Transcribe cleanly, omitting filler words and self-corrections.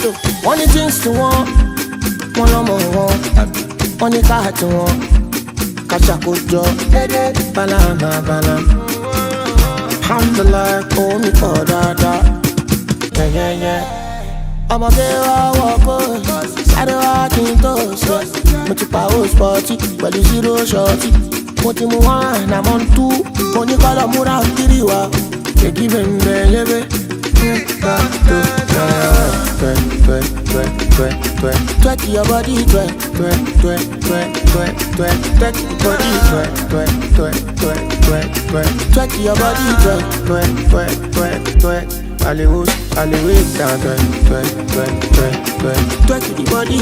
Ghetto, wọ́n ní jeans tí wọ́n lọ́mọ wọn, wọ́n ní káàtì wọn, kàṣàkójọ, balama balama. Alhamdulillah, kò mí pọ̀ dáadáa, yẹ́yẹ́yẹ́. Ọmọge wa wọ́pọ̀, sáré wá kí n tó ṣe. Mo ti pa ó spọ́tì pẹ̀lú zero ṣọ́ọ̀tì. Mo ti mú one, I'm on two. Mo ní kọ́lọ̀ múra kiri wa, èdè bẹ̀rẹ̀ lébè. Twerk your body, twerk your body, twerk your body, twerk. Allez, down, twerk the body,